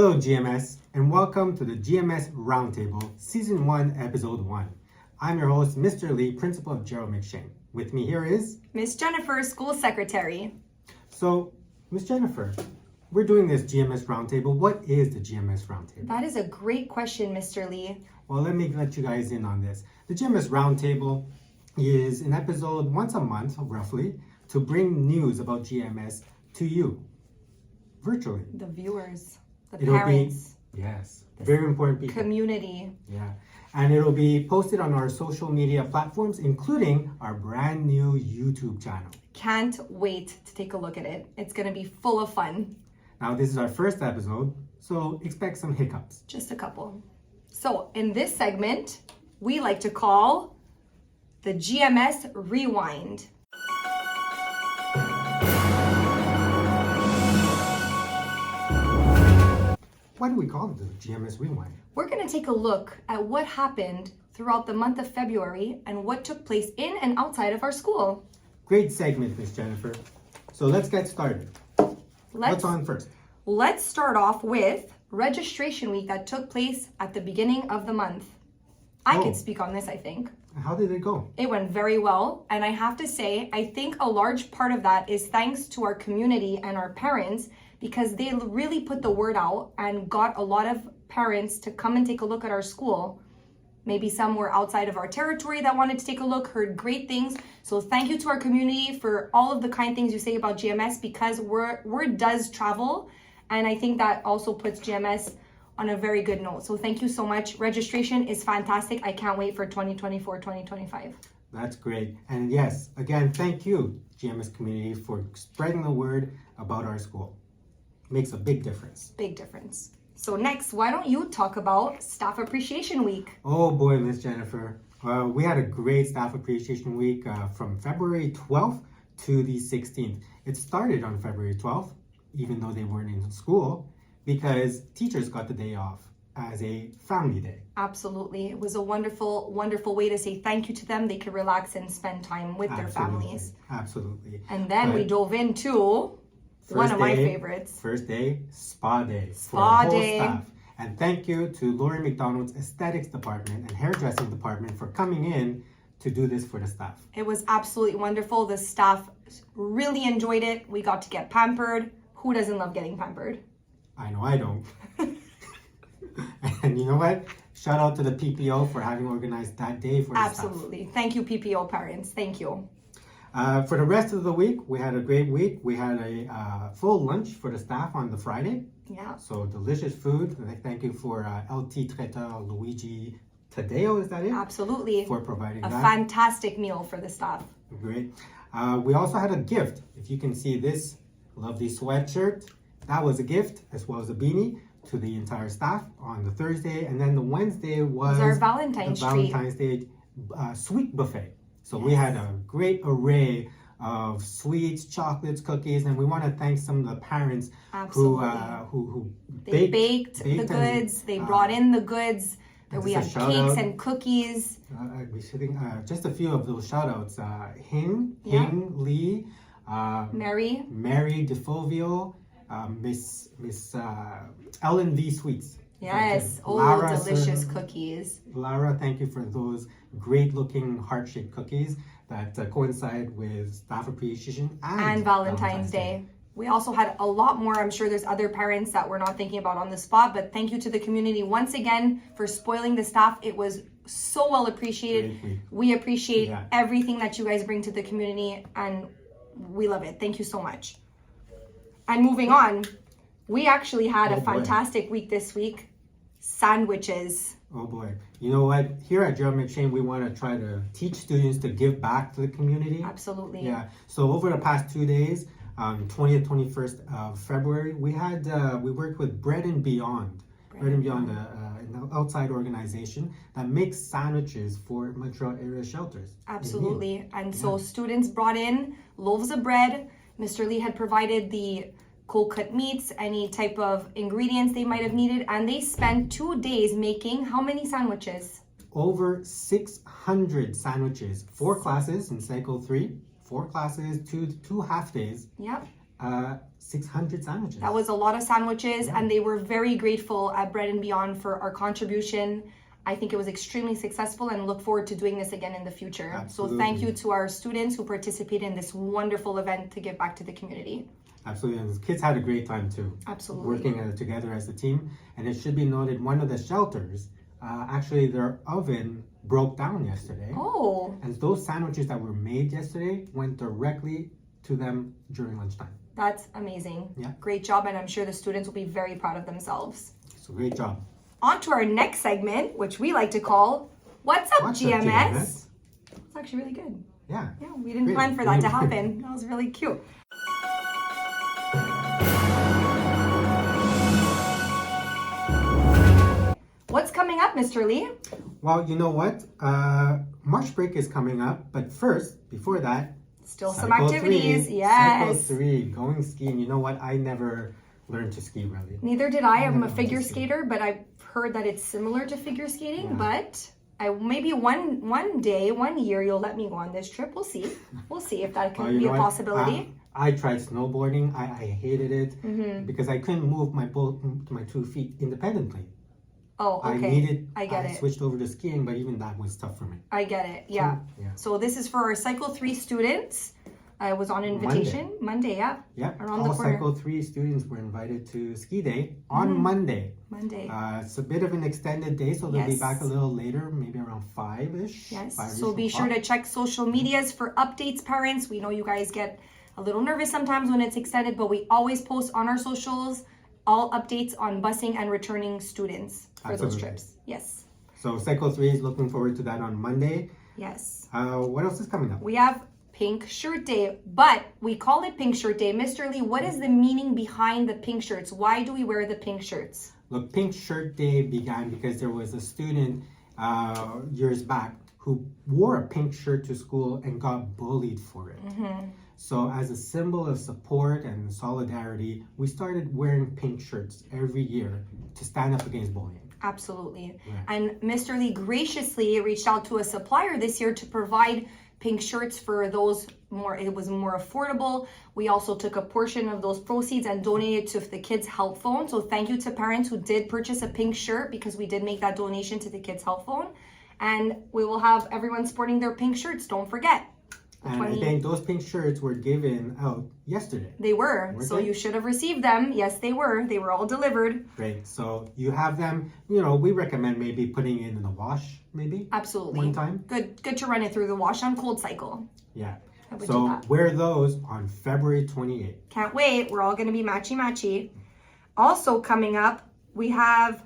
Hello GMS, and welcome to the GMS Roundtable Season 1, Episode 1. I'm your host, Mr. Lee, Principal of Gerald McShane. With me here is... Miss Jennifer, School Secretary. So, Miss Jennifer, we're doing this GMS Roundtable. What is the GMS Roundtable? That is a great question, Mr. Lee. Well, let me let you guys in on this. The GMS Roundtable is an episode once a month, roughly, to bring news about GMS to you, virtually. The viewers, the It'll parents. Yes, very important people. Community. Yeah, and it'll be posted on our social media platforms, including our brand new YouTube channel. Can't wait to take a look at it. It's going to be full of fun. Now, this is our first episode, so expect some hiccups. Just a couple. So, in this segment, we like to call the GMS Rewind. Why do we call it the GMS Rewind? We're going to take a look at what happened throughout the month of February and what took place in and outside of our school. Great segment, Miss Jennifer. So let's get started. What's on first? Let's start off with registration week that took place at the beginning of the month. I could speak on this, I think. How did it go? It went very well. And I have to say, I think a large part of that is thanks to our community and our parents, because they really put the word out and got a lot of parents to come and take a look at our school. Maybe some were outside of our territory that wanted to take a look, heard great things. So thank you to our community for all of the kind things you say about GMS, because word does travel. And I think that also puts GMS on a very good note. So thank you so much. Registration is fantastic. I can't wait for 2024, 2025. That's great. And yes, again, thank you, GMS community, for spreading the word about our school. Makes a big difference. Big difference. So next, why don't you talk about Staff Appreciation Week? Oh boy, Miss Jennifer. We had a great Staff Appreciation Week from February 12th to the 16th. It started on February 12th, even though they weren't in school, because teachers got the day off as a family day. Absolutely. It was a wonderful, wonderful way to say thank you to them. They could relax and spend time with their families. Absolutely. And then we dove into one of my favorites. First day, spa day. Spa for the whole day. Staff. And thank you to Lori McDonald's aesthetics department and hairdressing department for coming in to do this for the staff. It was absolutely wonderful. The staff really enjoyed it. We got to get pampered. Who doesn't love getting pampered? I know I don't. And you know what? Shout out to the PPO for having organized that day for the staff. Absolutely. Thank you, PPO parents. Thank you. For the rest of the week, we had a great week. We had a full lunch for the staff on the Friday. Yeah. So delicious food. Thank you for LT Treta Luigi Tadeo, is that it? Absolutely. For providing a that. fantastic meal for the staff. Great. We also had a gift. If you can see this lovely sweatshirt, that was a gift, as well as a beanie to the entire staff on the Thursday. And then the Wednesday was our Valentine's treat. Valentine's Day sweet buffet. So we had a great array of sweets, chocolates, cookies, and we want to thank some of the parents who baked the goods. They brought in the goods. We had cakes and cookies. Just a few of those shout outs. Hing Lee, Mary DeFovio, Miss Ellen V. Sweets. Yes, Lara, delicious cookies. Lara, thank you for those great looking heart-shaped cookies that coincide with Staff Appreciation and Valentine's Day. We also had a lot more. I'm sure there's other parents that we're not thinking about on the spot, but thank you to the community once again for spoiling the staff. It was so well appreciated. We appreciate everything that you guys bring to the community, and we love it. Thank you so much. And moving on, we actually had a fantastic week this week. Sandwiches. Oh boy. You know what? Here at Gerald McShane, we want to try to teach students to give back to the community. Absolutely. Yeah. So over the past 2 days, 20th, 21st of February, we worked with Bread and Beyond. Bread and Beyond, an outside organization that makes sandwiches for Montreal area shelters. Absolutely. And so students brought in loaves of bread. Mr. Lee had provided the cold cut meats, any type of ingredients they might have needed, and they spent 2 days making how many sandwiches? Over 600 sandwiches, 4 classes in Cycle 3, 4 classes, two half days. Yep. 600 sandwiches. That was a lot of sandwiches, and they were very grateful at Bread and Beyond for our contribution. I think it was extremely successful and look forward to doing this again in the future. Absolutely. So thank you to our students who participated in this wonderful event to give back to the community. Absolutely, and the kids had a great time too. Absolutely. Working together as a team. And it should be noted, one of the shelters, actually their oven broke down yesterday. Oh. And those sandwiches that were made yesterday went directly to them during lunchtime. That's amazing. Yeah. Great job, and I'm sure the students will be very proud of themselves. So great job. On to our next segment, which we like to call What's Up, GMS? It's actually really good. Yeah. Yeah, we didn't plan for that to happen. That was really cute. What's coming up, Mr. Lee? Well, you know what? March break is coming up, but first, before that, Still some Cycle activities. 3, Yes. Cycle 3, going skiing. You know what? I never learned to ski really. Neither did I. I'm a never figure understood. skater, but I've heard that it's similar to figure skating. Yeah. But I maybe one day, 1 year, you'll let me go on this trip. We'll see. We'll see if that can You be know a what? possibility. I tried snowboarding. I hated it Mm-hmm. because I couldn't move my 2 feet independently. Oh, okay. I get it. Switched over to skiing, but even that was tough for me. I get it. Yeah. Yeah. So this is for our Cycle 3 students. I was on invitation Monday, yeah. Yeah. Around All the corner. Cycle 3 students were invited to ski day on Monday. Monday. It's a bit of an extended day, so they'll be Yes. back a little later, maybe around 5-ish. Yes. 5-ish So be sure to check social medias for updates, parents. We know you guys get a little nervous sometimes when it's extended, but we always post on our socials all updates on busing and returning students for those Absolutely. trips. Yes. So Cycle 3 is looking forward to that on Monday. Yes. What else is coming up? We have Pink Shirt Day, but we call it Pink Shirt Day. Mr. Lee, what is the meaning behind the pink shirts? Why do we wear the pink shirts? Look, Pink Shirt Day began because there was a student years back who wore a pink shirt to school and got bullied for it. So as a symbol of support and solidarity, we started wearing pink shirts every year to stand up against bullying. Absolutely. Yeah. And Mr. Lee graciously reached out to a supplier this year to provide pink shirts for those it was more affordable. We also took a portion of those proceeds and donated to the Kids Help Phone. So thank you to parents who did purchase a pink shirt because we did make that donation to the Kids Help Phone. And we will have everyone sporting their pink shirts. Don't forget. And I think those pink shirts were given out yesterday. They were. So you should have received them. Yes, they were. They were all delivered. Great. So you have them, we recommend maybe putting it in the wash, maybe. Absolutely. One time. Good to run it through the wash on cold cycle. Yeah. I would do So that. wear those on February 28th. Can't wait. We're all going to be matchy-matchy. Also coming up, we've had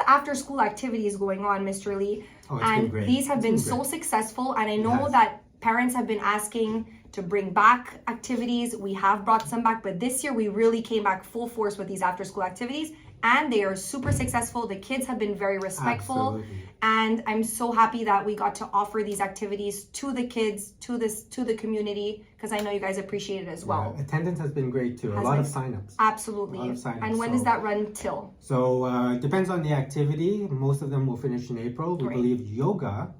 after school activities going on, Mr. Lee. Oh, it's been great. These have It's been been so great. successful. And I know has. that parents have been asking to bring back activities. We have brought some back, but this year we really came back full force with these after school activities. And they are super successful. The kids have been very respectful. Absolutely. And I'm so happy that we got to offer these activities to the kids, to the community, because I know you guys appreciate it as well. Yeah, attendance has been great too. A Has lot been- of signups. Absolutely. A lot of signups, And when does that run till? So it depends on the activity. Most of them will finish in April. We Right. believe yoga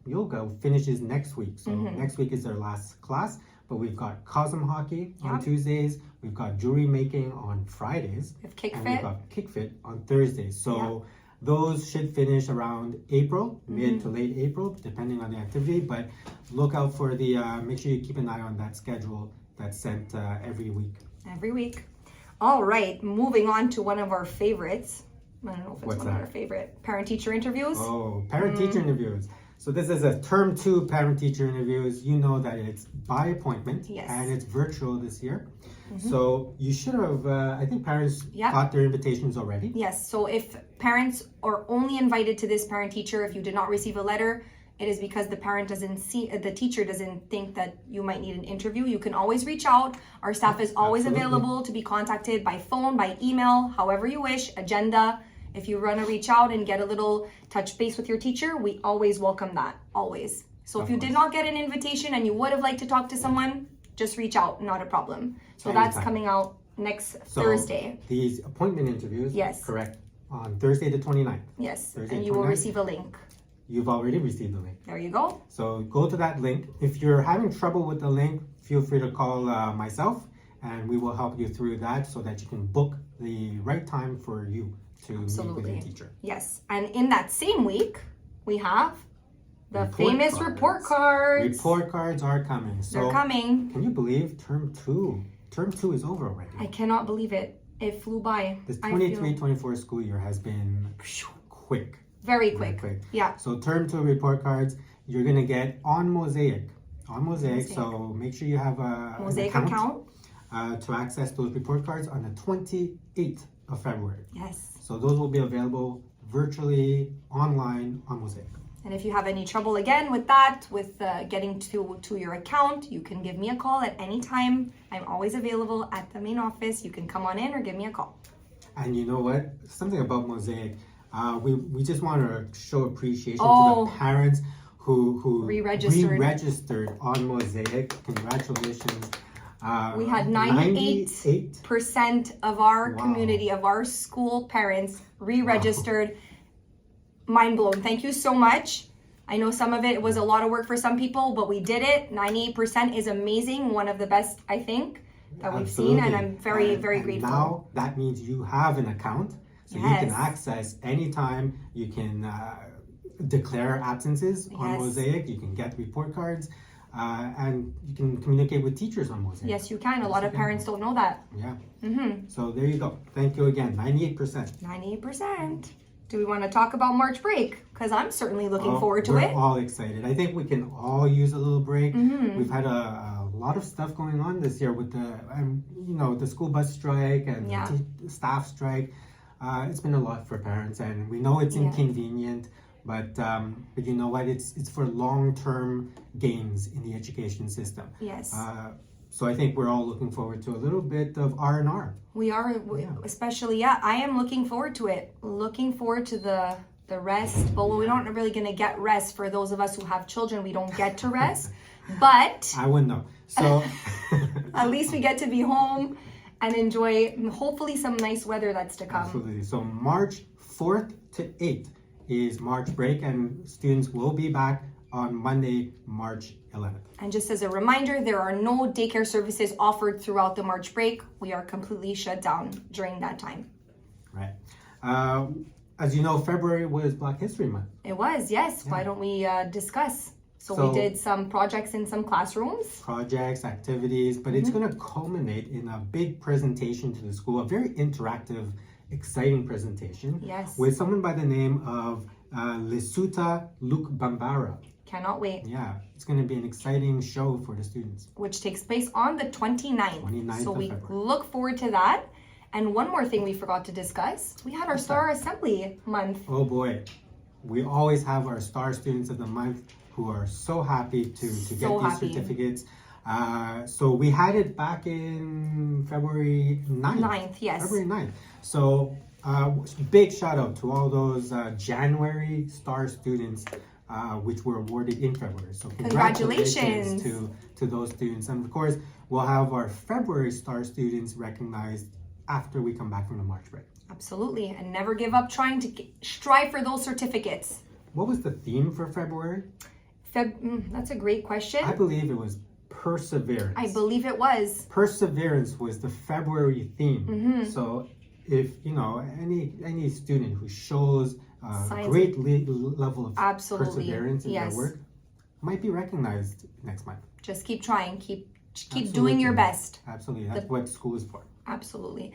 finishes next week. So Mm-hmm. next week is their last class. But we've got Cosm hockey on Yep. Tuesdays. We've got jewelry making on Fridays. We have Kick And Fit. we've got Kick Fit on Thursdays. So those should finish around April, mid to late April, depending on the activity. But look out for make sure you keep an eye on that schedule that's sent every week. Every week. All right, moving on to one of our favorites. I don't know if it's What's one of that? our favorite parent-teacher interviews. Oh, parent-teacher interviews. So this is a term 2 parent-teacher interviews. You know that it's by appointment Yes. and it's virtual this year. So you should have, I think parents Yep. got their invitations already. Yes, so if parents are only invited to this parent-teacher, if you did not receive a letter, it is because the teacher doesn't think that you might need an interview. You can always reach out. Our staff is always Absolutely. available to be contacted by phone, by email, however you wish, agenda. If you want to reach out and get a little touch base with your teacher, we always welcome that, always. So if you did not get an invitation and you would have liked to talk to someone, just reach out, not a problem. So that's Anytime. coming out next So Thursday. These appointment interviews, Yes. correct, on Thursday the 29th. Yes, Thursday, and you will 29th. receive a link. You've already received the link. There you go. So go to that link. If you're having trouble with the link, feel free to call myself and we will help you through that so that you can book the right time for you to meet with your teacher. Yes. And in that same week, we have the famous report cards. Report cards are coming. So they're coming. Can you believe term two is over already? I cannot believe it. It flew by. This 23-24 school year has been quick. Very quick. Yeah. So term 2 report cards, you're going to get on Mosaic. So make sure you have a Mosaic account. To access those report cards on the 28th of February. Yes. So those will be available virtually online on Mosaic. And if you have any trouble again with that, with getting to your account, you can give me a call at any time. I'm always available at the main office. You can come on in or give me a call. And you know what? Something about Mosaic, we just want to show appreciation to the parents who re-registered on Mosaic. Congratulations. We had 98% of our community, of our school parents re-registered. Wow. Mind blown. Thank you so much. I know some of it was a lot of work for some people, but we did it. 98% is amazing. One of the best, I think, that we've seen, and I'm very grateful. Now that means you have an account, so you can access anytime. You can declare absences on Mosaic. You can get report cards. And you can communicate with teachers on Mosaic. Yes, you can. A lot of parents don't know that. Yeah. So there you go. Thank you again. 98%. 98%. Do we want to talk about March break? Because I'm certainly looking forward to it. We're all excited. I think we can all use a little break. We've had a lot of stuff going on this year with the school bus strike and the staff strike. It's been a lot for parents, and we know it's inconvenient. But you know what? It's for long-term gains in the education system. Yes. So I think we're all looking forward to a little bit of R&R. We are, especially, I am looking forward to it. Looking forward to the rest. But we're not really going to get rest. For those of us who have children, we don't get to rest. But I wouldn't know. So at least we get to be home and enjoy, hopefully, some nice weather that's to come. Absolutely. So March 4th to 8th is March break, and students will be back on Monday, March 11th. And just as a reminder, there are no daycare services offered throughout the March break. We are completely shut down during that time. Right. As you know, February was Black History Month. It was, yes. Yeah. Why don't we discuss? So we did some projects in some classrooms. Projects, activities, but it's going to culminate in a big presentation to the school, a very interactive, exciting presentation. Yes. With someone by the name of Lesuta Luke Bambara. Cannot wait. Yeah, it's going to be an exciting show for the students. Which takes place on the 29th. So we February. Look forward to that. And one more thing we forgot to discuss. We had our Star Assembly month. Oh boy. We always have our Star Students of the Month who are so happy to get these certificates. So we had it back in February 9th. Yes. February 9th. So big shout out to all those January Star students which were awarded in February. So congratulations to those students. And of course, we'll have our February Star students recognized after we come back from the March break. Absolutely. And never give up trying to strive for those certificates. What was the theme for February? That's a great question. I believe it was perseverance. I believe it was. Perseverance was the February theme. So if, any student who shows great level of perseverance in their work might be recognized next month. Just keep trying. Keep doing your best. Absolutely. That's what school is for. Absolutely.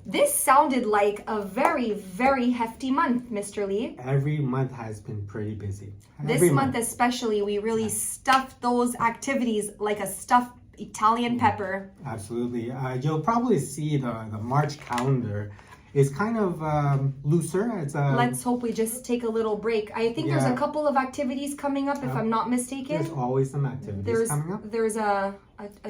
This sounded like a very, very hefty month, Mr. Lee. Every month has been pretty busy. This month especially, we really stuffed those activities like a stuffed Italian pepper. Absolutely. You'll probably see the March calendar is kind of looser. Let's hope we just take a little break. I think there's a couple of activities coming up, if I'm not mistaken. There's always some activities coming up. There's a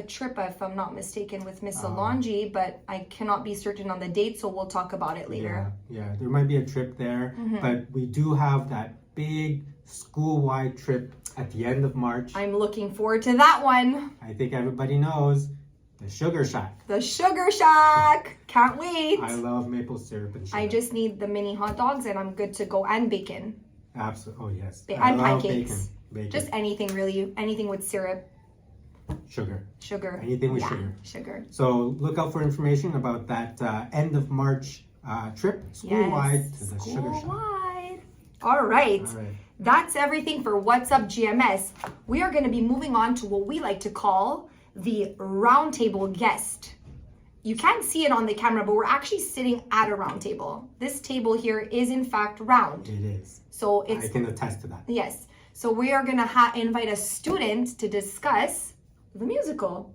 trip, if I'm not mistaken, with Miss Alonji, but I cannot be certain on the date, so we'll talk about it later. Yeah, there might be a trip there, but we do have that big school-wide trip at the end of March. I'm looking forward to that one. I think everybody knows. The Sugar Shack. The Sugar Shack. Can't wait. I love maple syrup and sugar. I just need the mini hot dogs and I'm good to go. And bacon. Absolutely. Oh, yes. And pancakes. Bacon. Just anything, really. Anything with syrup. sugar. Sugar. Anything with yeah, sugar. Sugar. So look out for information about that end of March trip, school-wide to the sugar shop. School-wide. All right. All right. That's everything for What's Up GMS. We are going to be moving on to what we like to call the roundtable guest. You can't see it on the camera, but we're actually sitting at a round table. This table here is in fact round. It is. So it's I can attest to that. yes. So we are going to invite a student to discuss the musical.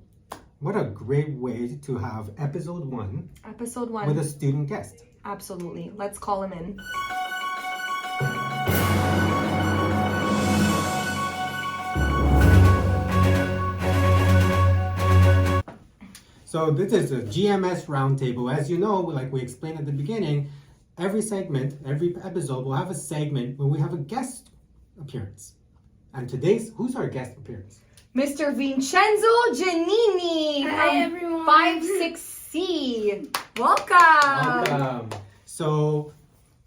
What a great way to have episode 1 Episode 1. with a student guest. Absolutely. Let's call him in. So this is a GMS Roundtable. As you know, like we explained at the beginning, every segment, every episode will have a segment where we have a guest appearance. And who's our guest appearance? Mr. Vincenzo Giannini Hi, from everyone. 56C. Welcome. So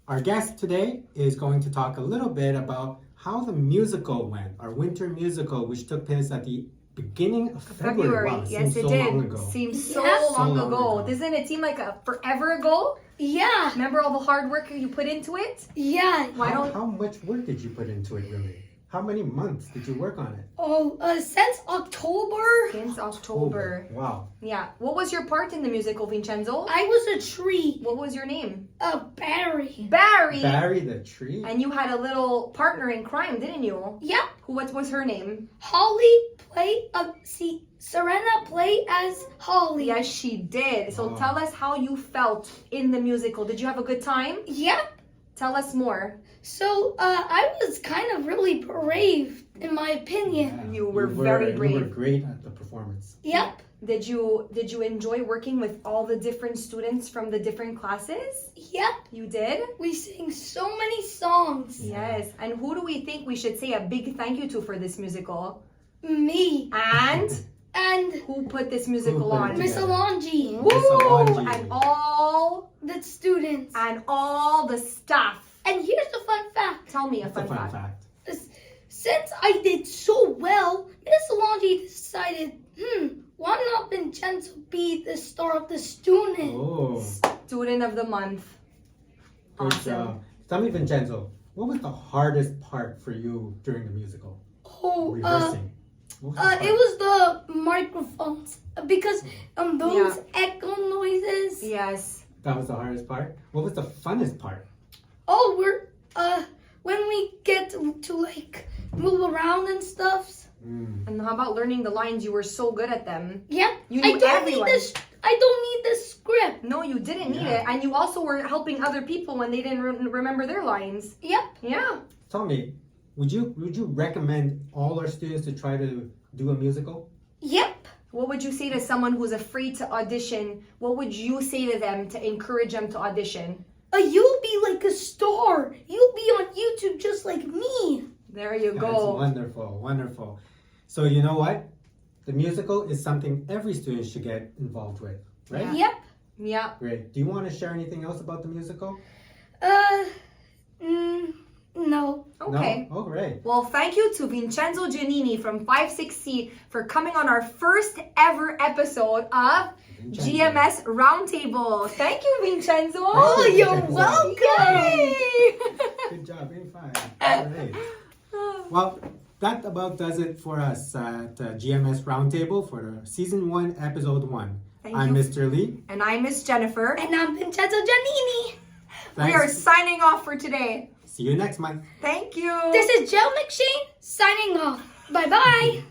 our guest today is going to talk a little bit about how the musical went, our winter musical, which took place at the beginning of February. Wow, Yes, seems it so did. long ago. Seems so Yeah. long So long ago. ago. Doesn't it seem like a forever ago? Yeah, Remember all the hard work you put into it? yeah. Why don't How much work did you put into it, really? How many months did you work on it? Oh, since October, since October? Wow. Yeah. What was your part in the musical, Vincenzo? I was a tree, What was your name? a battery. Barry. Barry the tree? And you had a little partner in crime, didn't you? Yep. What was her name? Holly Serena played as Holly. Yes, she did. So Wow. tell us how you felt in the musical. Did you have a good time? Yep. Tell us more. So, I was kind of really brave, in my opinion. Yeah, You were very You brave. were great at the performance. Yep. Did you enjoy working with all the different students from the different classes? Yep. You did? We sang so many songs. Yes. And who do we think we should say a big thank you to for this musical? Me And and who put this musical put it on? Miss together? Alonji, Woo! Alonji. And the students. all the staff. And here's the fun fact. Tell me a That's a fun fun fact. fact. Since I did so well, Miss Alonji decided, why not Vincenzo be the star of the student? Oh, Student of the month. good Awesome. job. Tell me, Vincenzo, what was the hardest part for you during the musical? Oh, Rehearsing. What was the it part? was the microphones because those echo noises. Yes. That was the hardest part. What was the funnest part? Oh, we're when we get to like move around and stuff. And how about learning the lines? You were so good at them. Yep. You I knew don't everyone. need this. I don't need this script. No, you didn't need Yeah. it. And you also were helping other people when they didn't remember their lines. Yep. Yeah. Tell me, would you recommend all our students to try to do a musical? Yep. What would you say to someone who's afraid to audition? What would you say to them to encourage them to audition? You'll be like a star. You'll be on YouTube just like me. There you That's go. wonderful, wonderful. So you know what? The musical is something every student should get involved with, right? Yeah. Yep. Yeah. Great. Do you want to share anything else about the musical? No. Okay. No? Oh, great. Well, thank you to Vincenzo Giannini from 56C for coming on our first ever episode of Vincenzo. GMS Roundtable. Thank you, Vincenzo. Oh, you, you're Vincenzo. welcome. Yay! Good job, being fine. All right. Well, that about does it for us at GMS Roundtable for the Season 1, Episode 1. Thank I'm you. Mr. Lee. And I'm Miss Jennifer. And I'm Vincenzo Giannini. We are Thanks. signing off for today. See you next month. Thank you. This is Jill McShane signing off. Bye bye.